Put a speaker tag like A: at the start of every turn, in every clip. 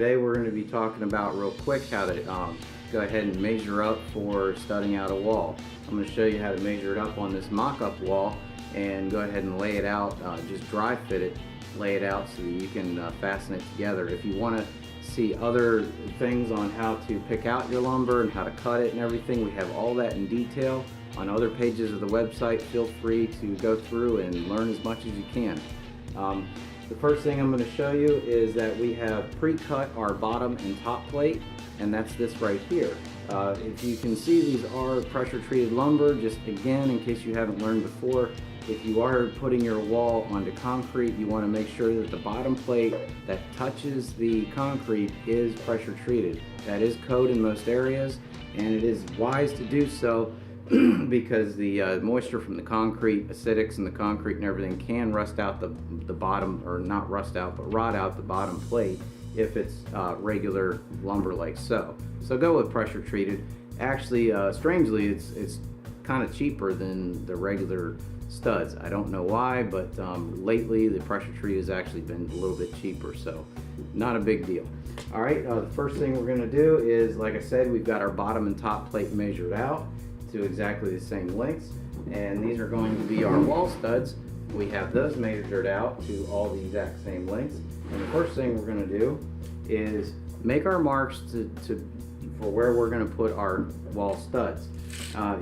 A: today we're going to be talking about real quick how to go ahead and measure up for studding out a wall. I'm going to show you how to measure it up on this mock-up wall and go ahead and lay it out, just dry fit it, lay it out so that you can fasten it together. If you want to see other things on how to pick out your lumber and how to cut it and everything, we have all that in detail on other pages of the website. Feel free to go through and learn as much as you can. The first thing I'm going to show you is that we have pre-cut our bottom and top plate, and that's this right here. If you can see, these are pressure treated lumber. Just again, in case you haven't learned before, if you are putting your wall onto concrete, you want to make sure that the bottom plate that touches the concrete is pressure treated. That is code in most areas, and it is wise to do so because the moisture from the concrete, acidics in the concrete and everything can rust out the bottom, or not rust out, but rot out the bottom plate if it's regular lumber like so. So go with pressure treated. Actually, strangely, it's kind of cheaper than the regular studs. I don't know why, but lately the pressure treated has actually been a little bit cheaper, so not a big deal. All right, the first thing we're going to do is, like I said, we've got our bottom and top plate measured out to exactly the same lengths, and these are going to be our wall studs. We have those measured out to all the exact same lengths, and the first thing we're going to do is make our marks for where we're going to put our wall studs.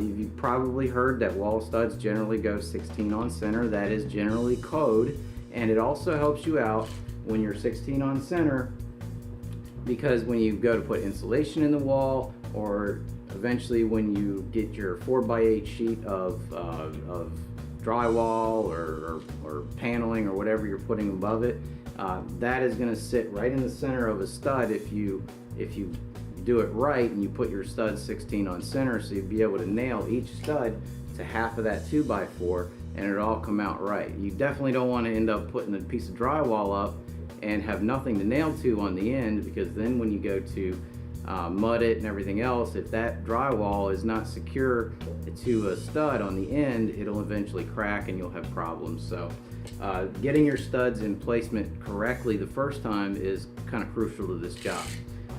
A: You've probably heard that wall studs generally go 16 on center. That is generally code, and it also helps you out when you're 16 on center, because when you go to put insulation in the wall, or eventually when you get your 4x8 sheet of drywall or paneling or whatever you're putting above it, that is going to sit right in the center of a stud if you do it right and you put your stud 16 on center, so you'd be able to nail each stud to half of that 2x4 and it'll all come out right. You definitely don't want to end up putting a piece of drywall up and have nothing to nail to on the end, because then when you go to mud it and everything else, if that drywall is not secure to a stud on the end, it'll eventually crack and you'll have problems. So getting your studs in placement correctly the first time is kind of crucial to this job.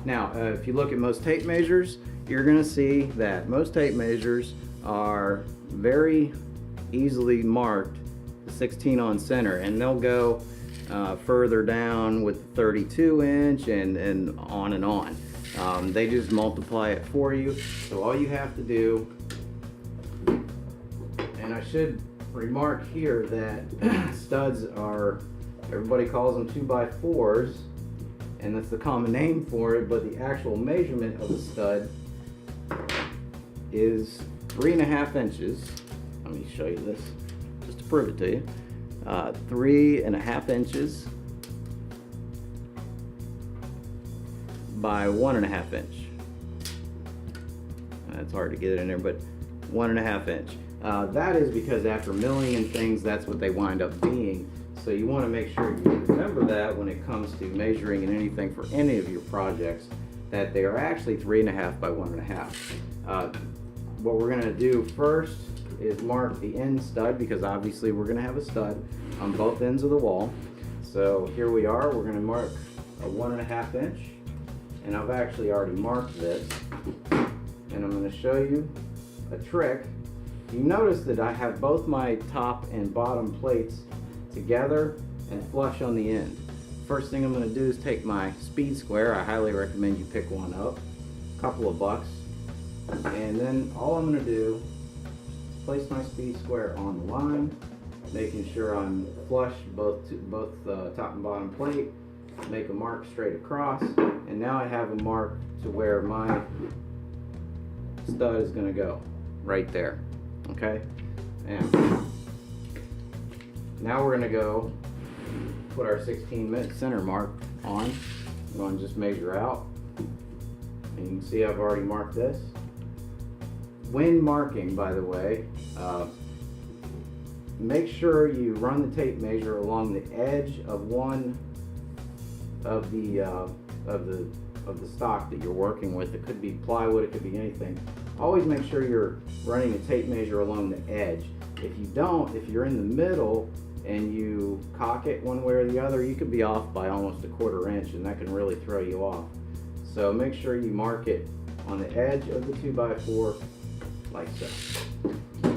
A: Now, if you look at most tape measures, you're going to see that most tape measures are very easily marked 16 on center, and they'll go further down with 32 inch and on and on. They just multiply it for you. So all you have to do, and I should remark here that studs are, everybody calls them 2x4s, and that's the common name for it, but the actual measurement of a stud is 3.5 inches. Let me show you this just to prove it to you. 3.5 inches by 1.5 inch. It's hard to get it in there, but 1.5 inch. That is because after milling and things, that's what they wind up being. So you want to make sure you remember that when it comes to measuring and anything for any of your projects, that they are actually 3.5 by 1.5. What we're going to do first is mark the end stud, because obviously we're going to have a stud on both ends of the wall. So here we are, we're going to mark a 1.5 inch, and I've actually already marked this, and I'm going to show you a trick. You notice that I have both my top and bottom plates together and flush on the end. First thing I'm going to do is take my speed square. I highly recommend you pick one up, a couple of bucks, and then all I'm going to do is place my speed square on the line, making sure I'm flush both top and bottom plate, make a mark straight across, and now I have a mark to where my stud is going to go right there. Okay, and now we're going to go put our 16 center mark on. I'm going to just measure out, and you can see I've already marked this. When marking, by the way, make sure you run the tape measure along the edge of one of the stock that you're working with. It could be plywood, it could be anything. Always make sure you're running the tape measure along the edge. If you don't, if you're in the middle, and you cock it one way or the other, you could be off by almost a 1/4 inch, and that can really throw you off. So make sure you mark it on the edge of the 2x4 like so.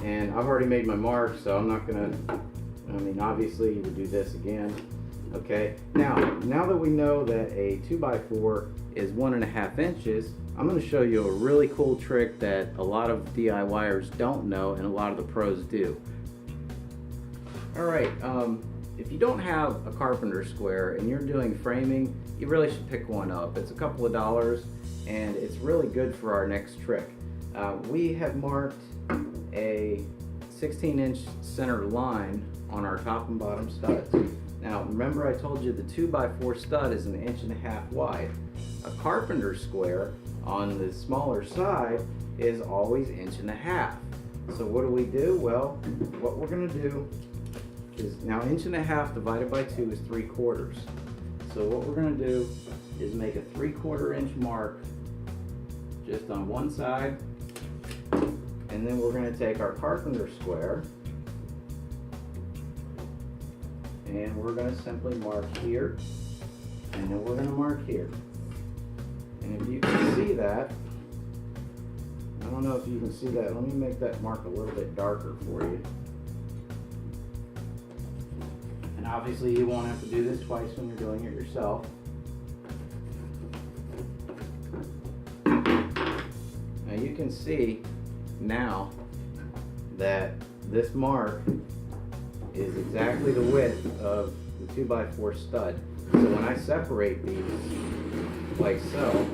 A: And I've already made my mark, so I'm not gonna, obviously you would do this again. Okay, now that we know that a 2x4 is 1.5 inches, I'm going to show you a really cool trick that a lot of DIYers don't know and a lot of the pros do. Alright, if you don't have a carpenter square and you're doing framing, you really should pick one up. It's a couple of dollars and it's really good for our next trick. We have marked a 16-inch center line on our top and bottom studs. Now remember, I told you the 2x4 stud is 1.5 inches wide. A carpenter square on the smaller side is always 1.5 inches. So what do? Well, what we're going to do is, now 1.5 inches divided by 2 is 3/4. So what we're going to do is make a 3/4 inch mark just on one side, and then we're going to take our carpenter square and we're going to simply mark here, and then we're going to mark here. And if you can see that, I don't know if you can see that, let me make that mark a little bit darker for you. And obviously you won't have to do this twice when you're doing it yourself. Now you can see now that this mark is exactly the width of the 2x4 stud. So when I separate these like so,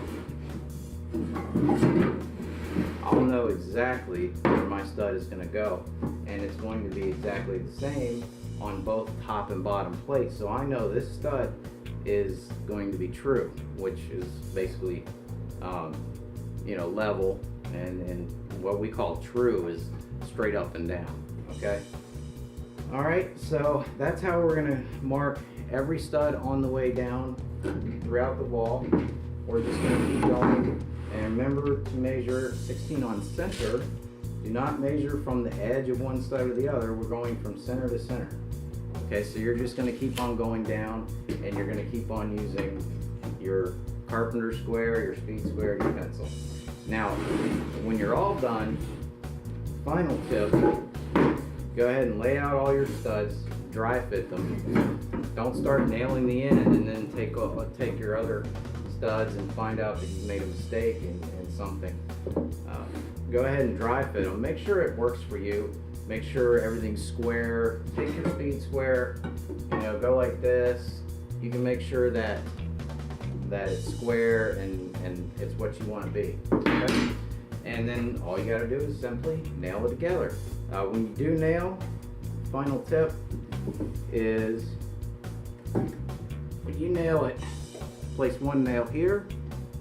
A: I'll know exactly where my stud is going to go, and it's going to be exactly the same on both top and bottom plates. So I know this stud is going to be true, which is basically level, and what we call true is straight up and down. Okay. Alright, so that's how we're going to mark every stud on the way down throughout the wall. We're just going to keep going, and remember to measure 16 on center. Do not measure from the edge of one side to the other. We're going from center to center. Okay, so you're just going to keep on going down, and you're going to keep on using your carpenter square, your speed square, your pencil. Now, when you're all done, final tip, go ahead and lay out all your studs, dry fit them. Don't start nailing the end and then take your other studs and find out that you made a mistake in something. Go ahead and dry fit them. Make sure it works for you. Make sure everything's square. Take your speed square, go like this. You can make sure that it's square and it's what you want to be. Okay? And then all you got to do is simply nail it together. When you do nail, final tip is, when you nail it, place one nail here,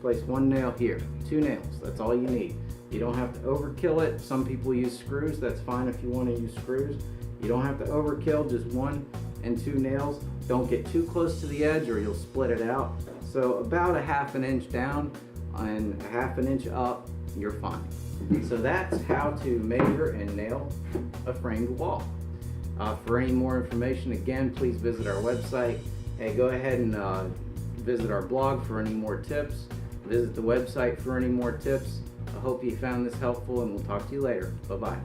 A: place one nail here. 2 nails, that's all you need. You don't have to overkill it. Some people use screws, that's fine if you want to use screws. You don't have to overkill, just 1 and 2 nails. Don't get too close to the edge or you'll split it out. So about a 1/2 inch down and a 1/2 inch up, you're fine. So that's how to measure and nail a framed wall. For any more information, again, please visit our website. Hey, go ahead and visit our blog for any more tips. Visit the website for any more tips. I hope you found this helpful, and we'll talk to you later. Bye-bye.